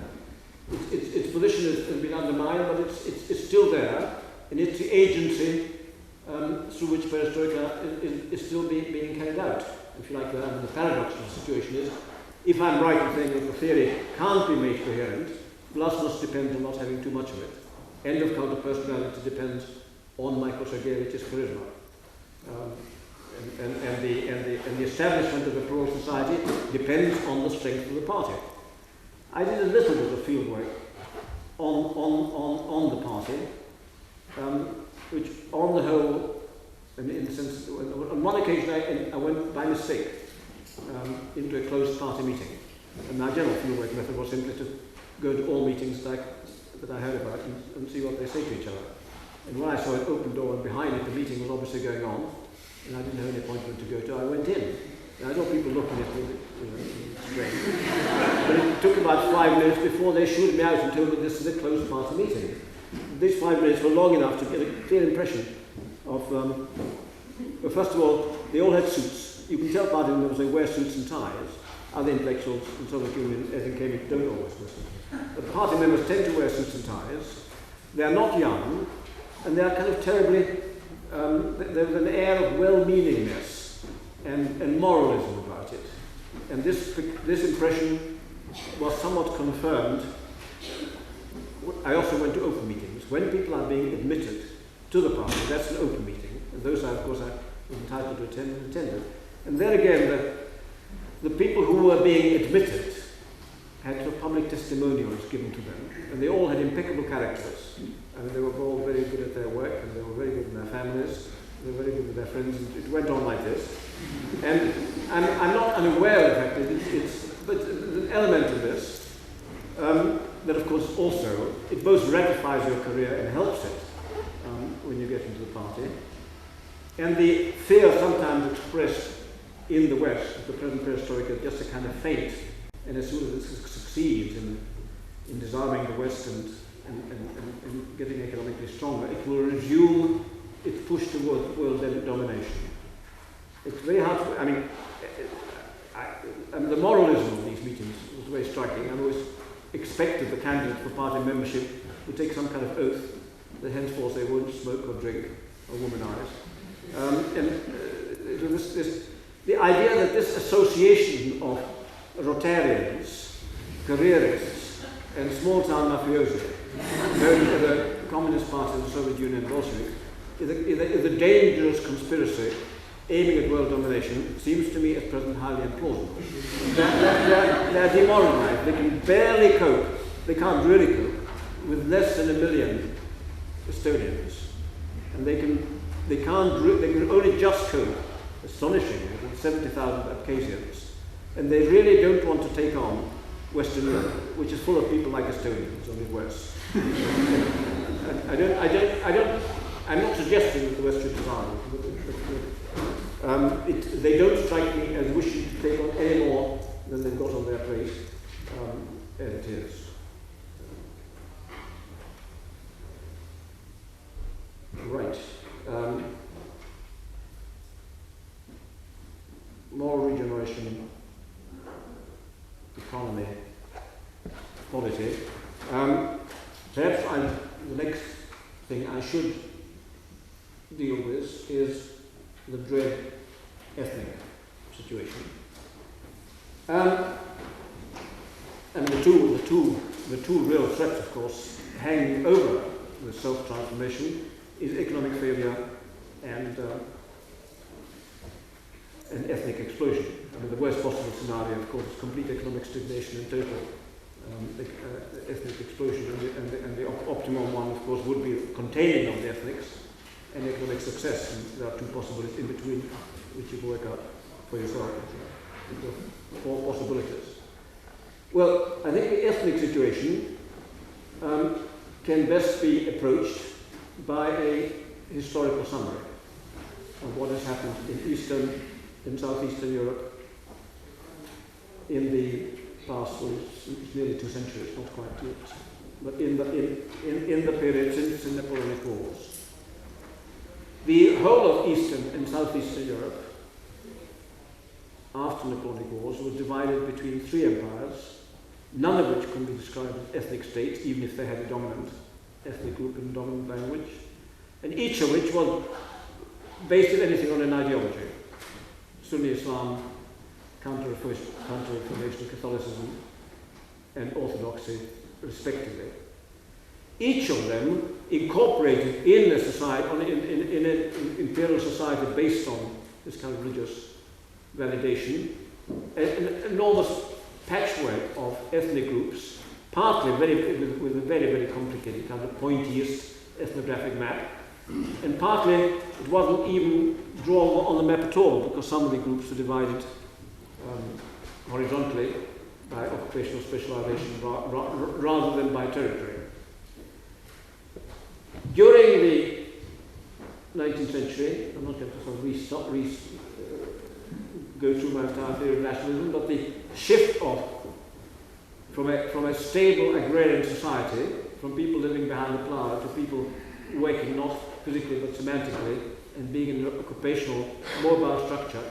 its position has been undermined, but it's still there, and it's the agency through which perestroika is still being carried out. If you like, the paradox of the situation is, if I'm right in saying that the theory can't be made coherent, glasnost depends on not having too much of it. End of counterpersonality depends on Michael Sergeyevich's charisma. And the establishment of a plural society depends on the strength of the party. I did a little bit of field work on the party, which on the whole, in the sense, on one occasion I went by mistake into a closed party meeting. And my general field work method was simply to go to all meetings that I heard about and see what they say to each other. And when I saw an open door and behind it the meeting was obviously going on, and I didn't have any appointment to go to, I went in. And I saw people looking at me, strange. But it took about 5 minutes before they shooed me out and told me this is a closed party meeting. These 5 minutes were long enough to get a clear impression of, well, first of all, they all had suits. You can tell party members they wear suits and ties. Other intellectuals in Soviet Union, as in Cambridge, don't always listen. But party members tend to wear suits and ties. They are not young, and they are kind of terribly, there's an air of well-meaningness and moralism about it. And this impression was somewhat confirmed. I also went to open meetings. When people are being admitted to the party, that's an open meeting. And those, of course, I was entitled to attend and attended. And there again, the people who were being admitted had public testimonials given to them. And they all had impeccable characters. I mean, they were all very good at their work, and they were very good in their families. They're very good with their friends, and it went on like this. And I'm not unaware of the fact that but there's an element of this that, of course, also, it both ratifies your career and helps it when you get into the party. And the fear sometimes expressed in the West of the present perestroika is just a kind of feint, and as soon as it succeeds in disarming the West and getting economically stronger, it will resume its push towards world domination. It's very hard to, I mean, the moralism of these meetings was very striking. I always expected the candidates for party membership would take some kind of oath that henceforth they won't smoke or drink or womanize. The idea that this association of Rotarians, careerists, and small-town mafiosi, known as the Communist Party of the Soviet Union Bolshevik, is a dangerous conspiracy aiming at world domination, seems to me at present highly implausible. They're demoralized. They can barely cope. They can't really cope with less than 1 million Estonians, and they can only just cope, astonishingly, with 70,000 Abkhazians, and they really don't want to take on Western Europe, which is full of people like Estonians, only worse. I'm not suggesting that the West should disarm, they don't strike me as wishing to take on any more than they've got on their plate, as it is. Right. More regeneration, economy, quality. Perhaps the next thing I should deal with is the dread ethnic situation. And the two real threats, of course, hanging over the self-transformation is economic failure and ethnic explosion. I mean, the worst possible scenario, of course, is complete economic stagnation and total ethnic explosion, and the optimum one, of course, would be containing of the ethnics and economic success. And there are two possibilities in between, which you can work out for yourself. Four possibilities. Well, I think the ethnic situation can best be approached by a historical summary of what has happened in southeastern Europe in the past, well, it's nearly 2 centuries, not quite yet, but in the period since the Napoleonic Wars. The whole of Eastern and Southeastern Europe after the Napoleonic Wars was divided between 3 empires, none of which can be described as ethnic states, even if they had a dominant ethnic group and dominant language, and each of which was based, if anything, on an ideology. Sunni Islam, counter-reformation Catholicism, and Orthodoxy, respectively. Each of them incorporated in a society, in an imperial society based on this kind of religious validation, an enormous patchwork of ethnic groups, partly with a very, very complicated kind of pointiest ethnographic map, and partly it wasn't even drawn on the map at all, because some of the groups were divided horizontally by occupational specialization rather than by territory. During the 19th century, I'm not going to sort of go through my entire theory of nationalism, but the shift from a stable agrarian society, from people living behind the plough to people working not physically but semantically and being in an occupational mobile structure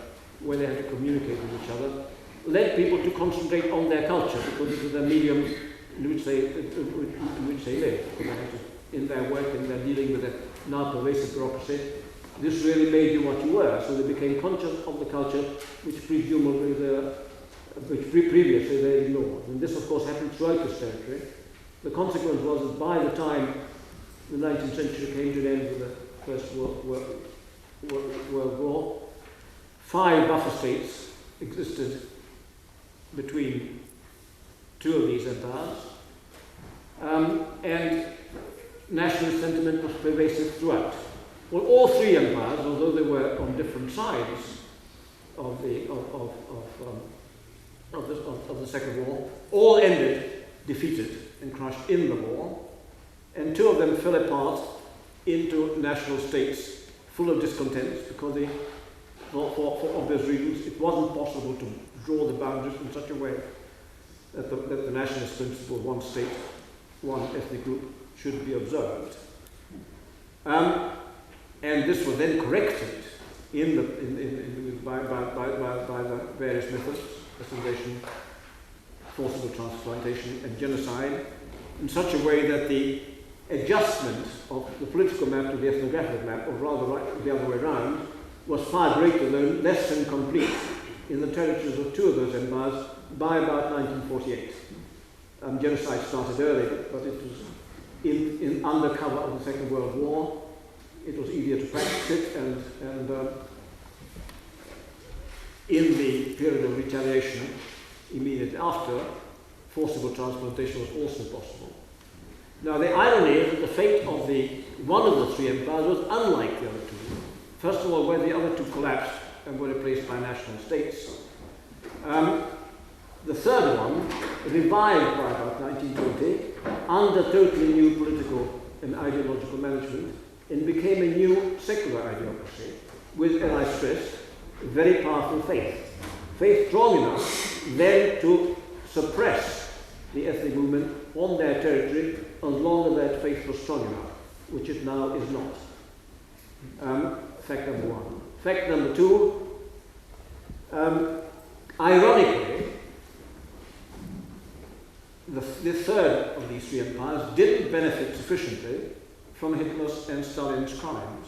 where they had to communicate with each other, led people to concentrate on their culture because it was their medium in which they lived. In their work, in their dealing with a now pervasive bureaucracy, this really made you what you were. So they became conscious of the culture which previously they ignored. And this, of course, happened throughout this territory. The consequence was that by the time the 19th century came to an end with the First World War, 5 buffer states existed between 2 of these empires, and nationalist sentiment was pervasive throughout. Well, all three empires, although they were on different sides of the Second War, all ended defeated and crushed in the war, and two of them fell apart into national states full of discontents because they, for obvious reasons, it wasn't possible to draw the boundaries in such a way that the nationalist principle, one state, one ethnic group, should be observed. And this was then corrected by the various methods, assimilation, forcible transplantation, and genocide, in such a way that the adjustment of the political map to the ethnographic map, or rather the other way around, was far greater, though less than complete, in the territories of two of those empires by about 1948. Genocide started early, but it was in under cover of the Second World War. It was easier to practice it, and in the period of retaliation immediately after, forcible transplantation was also possible. Now, the irony is that the fate of one of the three empires was unlike the other two. First of all, where the other two collapsed and were replaced by national states. The third one, revived by about 1920, under totally new political and ideological management, and became a new secular ideology with, and I stress, very powerful faith. Faith strong enough then to suppress the ethnic movement on their territory as long as that faith was strong enough, which it now is not. Fact number one. Fact number two, ironically, the third of these three empires didn't benefit sufficiently from Hitler's and Stalin's crimes.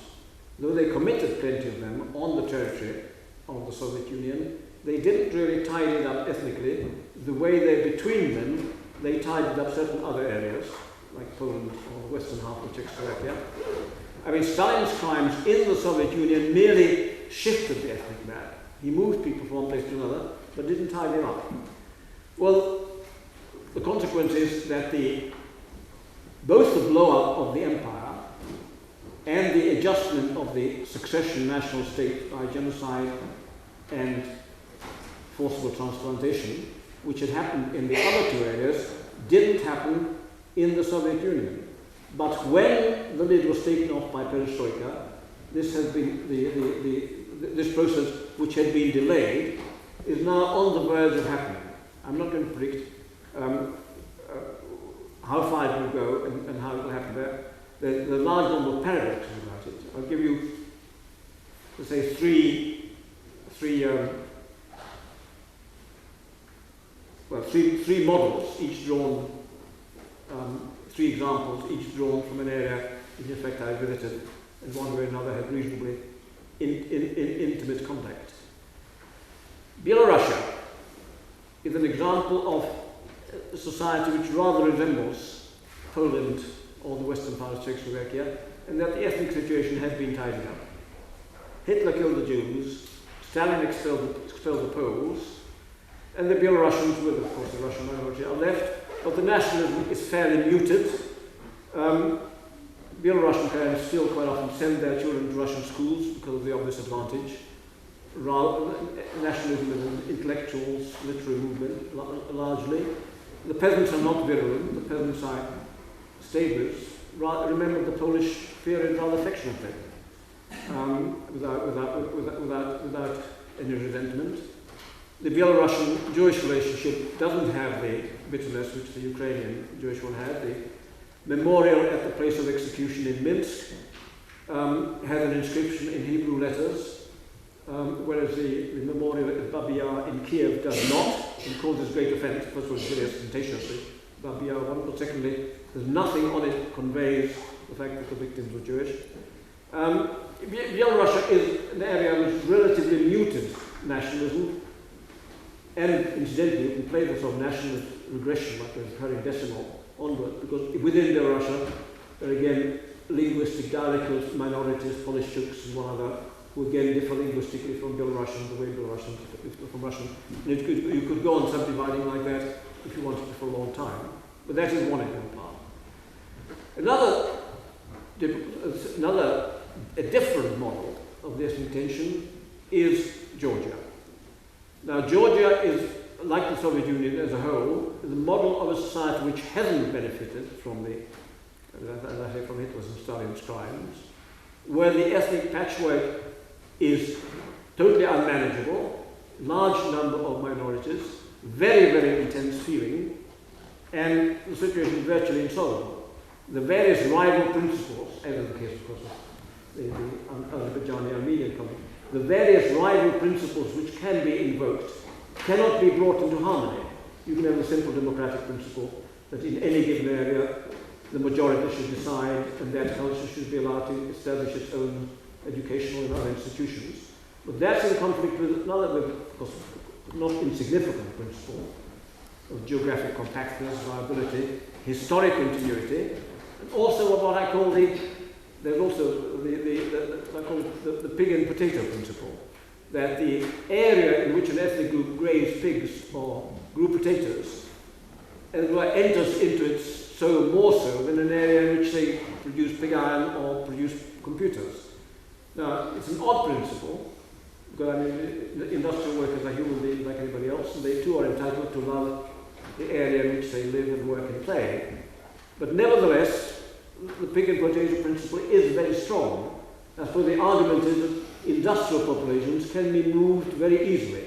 Though they committed plenty of them on the territory of the Soviet Union, they didn't really tidy it up ethnically the way between them, they tidied up certain other areas, like Poland or the western half of Czechoslovakia. I mean, Stalin's crimes in the Soviet Union merely shifted the ethnic map. He moved people from one place to another, but didn't tie them up. Well, the consequence is that both the blow-up of the empire and the adjustment of the succession national state by genocide and forcible transplantation, which had happened in the other two areas, didn't happen in the Soviet Union. But when the lid was taken off by perestroika, this has been this process, which had been delayed, is now on the verge of happening. I'm not going to predict how far it will go and how it will happen there. There's a large number of paradoxes about it. I'll give you, let's say, three models, each drawn, three examples, each drawn from an area in effect I visited, and one way or another had reasonably intimate contact. Belarusia is an example of a society which rather resembles Poland or the western part of Czechoslovakia, and that the ethnic situation has been tidied up. Hitler killed the Jews, Stalin expelled the Poles, and the Belarusians, with of course the Russian minority, are left, but the nationalism is fairly muted. Belarusian parents still quite often send their children to Russian schools because of the obvious advantage. Nationalism is an intellectuals, literary movement, largely. The peasants are not virulent, the peasants are stablers. Remember the Polish period rather affectionately, without any resentment. The Belarusian Jewish relationship doesn't have the bitterness which the Ukrainian Jewish one had. The memorial at the place of execution in Minsk had an inscription in Hebrew letters, whereas the memorial at Babi Yar in Kiev does not, and causes great offence. First of all, it's very ostentatiously Babi Yar one, but secondly, there's nothing on it that conveys the fact that the victims were Jewish. Belarusia is an area with relatively muted nationalism, and incidentally, you can play the sort of nationalist regression, like there's very decimal onward, because within Belarusia, there are again linguistic dialectal minorities, Polishchuks and one other, who again differ linguistically from Belarusian, the way Belarusians differ from Russian. And you could go on subdividing like that if you wanted to for a long time. But that is one empire. Another a different model of the ethnic tension is Georgia. Now, Georgia is, like the Soviet Union as a whole, is a model of a society which hasn't benefited from the, as I say, from Hitler's and Stalin's crimes, where the ethnic patchwork is totally unmanageable, large number of minorities, very, very intense feeling, and the situation is virtually insoluble. The various rival principles, as is the case, of course, of the Azerbaijani-Armenian conflict, the various rival principles which can be invoked cannot be brought into harmony. You can have a simple democratic principle that in any given area the majority should decide and that culture should be allowed to establish its own educational and other institutions. But that's in conflict with another, of course, not insignificant principle of geographic compactness, viability, historic continuity, and also of what I call there's also the pig and potato principle, that the area in which an ethnic group grazed pigs or grew potatoes enters into it so more so than an area in which they produce pig iron or produce computers. Now, it's an odd principle, because I mean, the industrial workers are human beings like anybody else, and they too are entitled to love the area in which they live and work and play. But nevertheless, the pig and potato principle is very strong. As for the argument is that industrial populations can be moved very easily,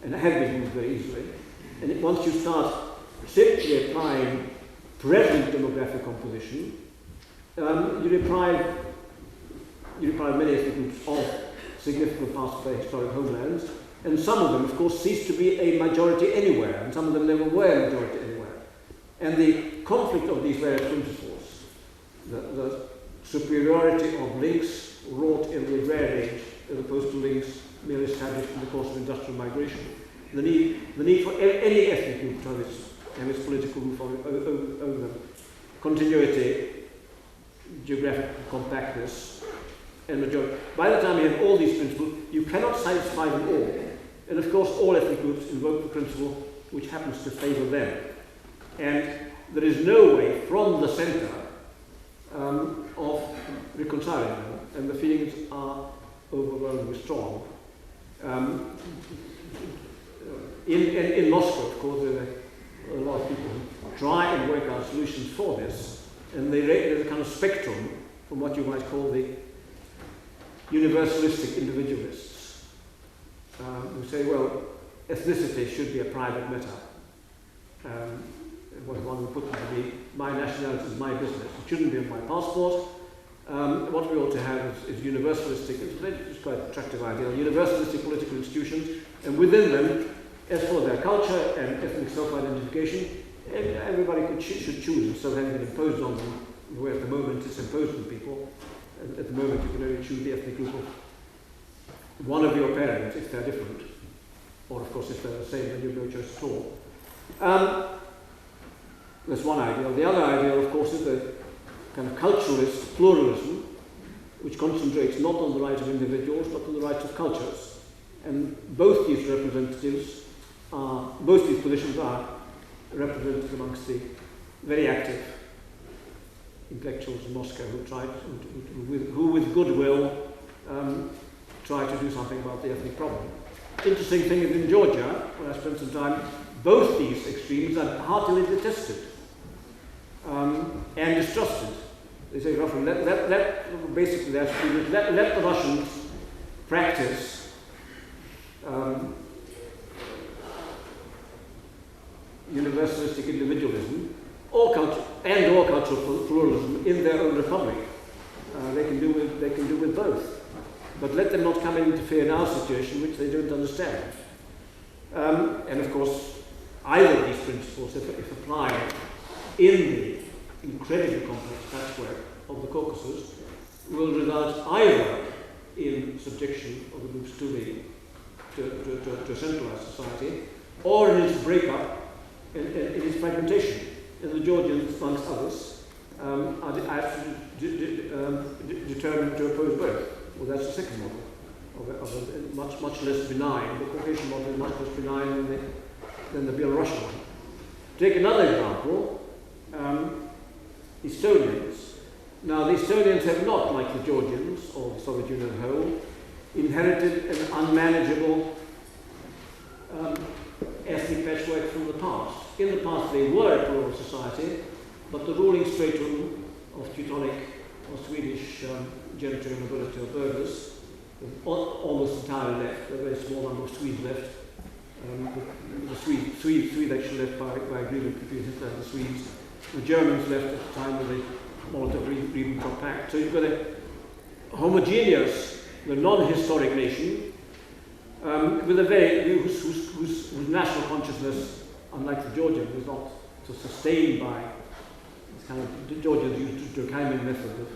and have been moved very easily. And once you start simply applying present demographic composition, you deprive many ethnic groups of significant parts of their historic homelands, and some of them, of course, cease to be a majority anywhere, and some of them never were a majority anywhere. And the conflict of these various principles, the superiority of links wrought in the agrarian age as opposed to links merely established in the course of industrial migration, the need for any ethnic group to have its political roof over them, continuity, geographic compactness, and majority. By the time you have all these principles, you cannot satisfy them all. And of course, all ethnic groups invoke the principle which happens to favour them. And there is no way from the centre of reconciling them, and the feelings are overwhelmingly strong. In Moscow, of course, there are a lot of people who try and work out solutions for this, and there's a kind of spectrum from what you might call the universalistic individualists, who say, well, ethnicity should be a private matter. One would put it to be, my nationality is my business. It shouldn't be on my passport. What we ought to have is universalistic, it's quite an attractive idea, universalistic political institutions, and within them, as for their culture and ethnic self-identification, everybody should choose instead of having it imposed on them, where at the moment it's imposed on people. And at the moment you can only choose the ethnic group of one of your parents if they're different, or of course if they're the same, then you have no choice at all. That's one ideal. The other ideal, of course, is the kind of culturalist pluralism, which concentrates not on the rights of individuals, but on the rights of cultures. And both these positions are represented amongst the very active intellectuals in Moscow who with goodwill try to do something about the ethnic problem. Interesting thing is in Georgia, where I spent some time, both these extremes are heartily detested and distrusted. They say, roughly, let the Russians practice universalistic individualism or cultural pluralism in their own republic. They can do with both, but let them not come and interfere in our situation, which they don't understand. And of course, either of these principles, if applied in the incredibly complex patchwork of the Caucasus, will result either in subjection of the groups to a centralized society, or in its breakup, in its fragmentation. And the Georgians, amongst others, are determined to oppose both. Well, that's the second model, of a much less benign. The Caucasian model is much less benign than the Belarusian one. Take another example, Estonians. Now, the Estonians have not, like the Georgians or the Soviet Union as a whole, inherited an unmanageable ethnic patchwork from the past. In the past, they were a plural society, but the ruling stratum of Teutonic or Swedish gentry and nobility or burghers almost entirely left. A very small number of Swedes left. The Swedes actually left by agreement between Hitler and the Swedes. The Germans left at the time of the Molotov-Ribbentrop Pact. So you've got a homogeneous, the non-historic nation with a whose national consciousness, unlike the Georgian, is not so sustained by this kind of the Georgians use the Durkheimian method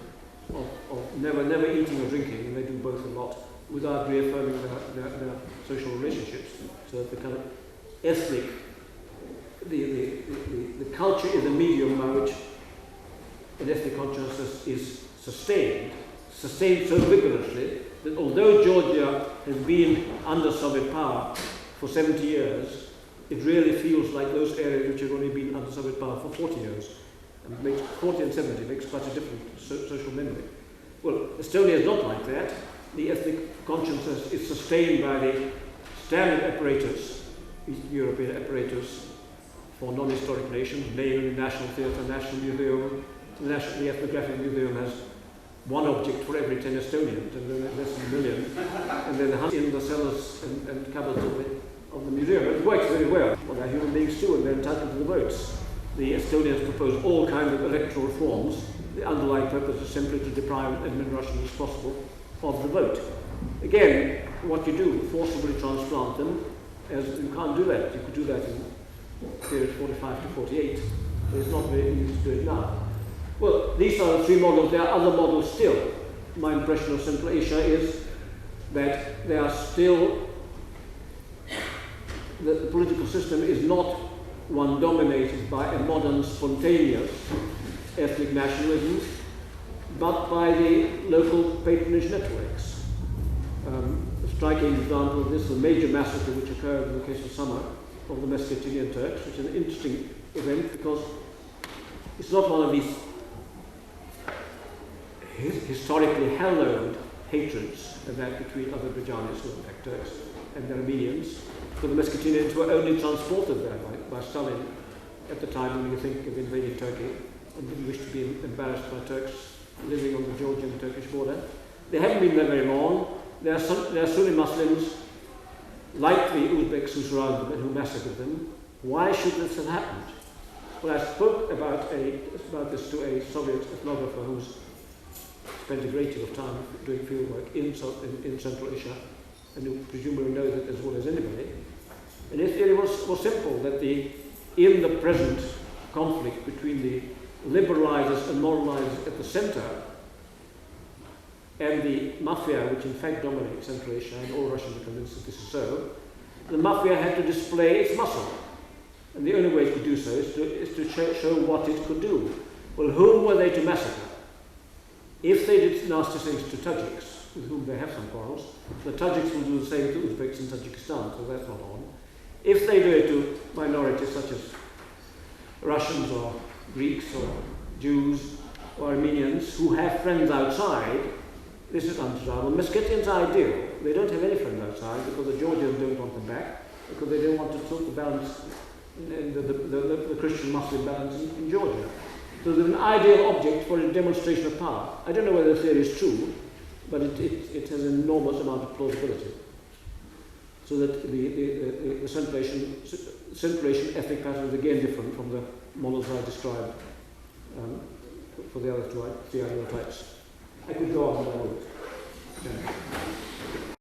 of never eating or drinking, and they do both a lot without reaffirming their social relationships. So the kind of ethnic, the culture is a medium by which an ethnic consciousness is sustained so vigorously that although Georgia has been under Soviet power for 70 years, it really feels like those areas which have only been under Soviet power for 40 years. And makes 40 and 70 makes quite a different social memory. Well, Estonia is not like that. The ethnic consciousness is sustained by the standard apparatus, Eastern European apparatus for non-historic nations, namely National Theatre, National Museum. The Ethnographic Museum has one object for every 10 Estonians, and then less than a million, and then in the cellars and cupboards of the museum. It works very well. Well, they're human beings too, and they're entitled to the votes. The Estonians propose all kinds of electoral reforms. The underlying purpose is simply to deprive as many Russians as possible of the vote. Again, what you do, forcibly transplant them, as you can't do that. You could do that in period 45 to 48, but it's not very easy to do it now. Well, these are the three models. There are other models still. My impression of Central Asia is that they are still, the political system is not one dominated by a modern, spontaneous ethnic nationalism, but by the local patronage networks. A striking example of this is the major massacre which occurred in the case of summer of the Meskhetian Turks, which is an interesting event because it's not one of these historically hallowed hatreds that between Azerbaijanis, who are in fact Turks, and the Armenians. So the Meskhetians were only transported there by Stalin at the time when you think of invading Turkey and didn't wish to be embarrassed by Turks living on the Georgian-Turkish border. They haven't been there very long. They are Sunni Muslims, like the Uzbeks who surrounded them and who massacred them. Why should this have happened? Well, I spoke about this to a Soviet ethnographer who's spent a great deal of time doing fieldwork in Central Asia, and who presumably knows it as well as anybody. And his theory was simple, that in the present conflict between the liberalizers and moralizers at the center and the mafia, which in fact dominates Central Asia, and all Russians are convinced that this is so, the mafia had to display its muscle. And the only way it could do so is to show what it could do. Well, whom were they to massacre? If they did nasty things to Tajiks, with whom they have some quarrels, the Tajiks will do the same to Uzbeks in Tajikistan, so that's not on. If they do it to minorities such as Russians or Greeks or Jews or Armenians who have friends outside, this is undesirable. Meskhetians are ideal. They don't have any friends outside because the Georgians don't want them back, because they don't want to tilt the balance, the Christian-Muslim balance in Georgia. So they're an ideal object for a demonstration of power. I don't know whether the theory is true, but it has an enormous amount of plausibility. So that the Central Asian ethnic pattern is again different from the models I described for the other three ideal types. I could go on, but I won't. Yeah.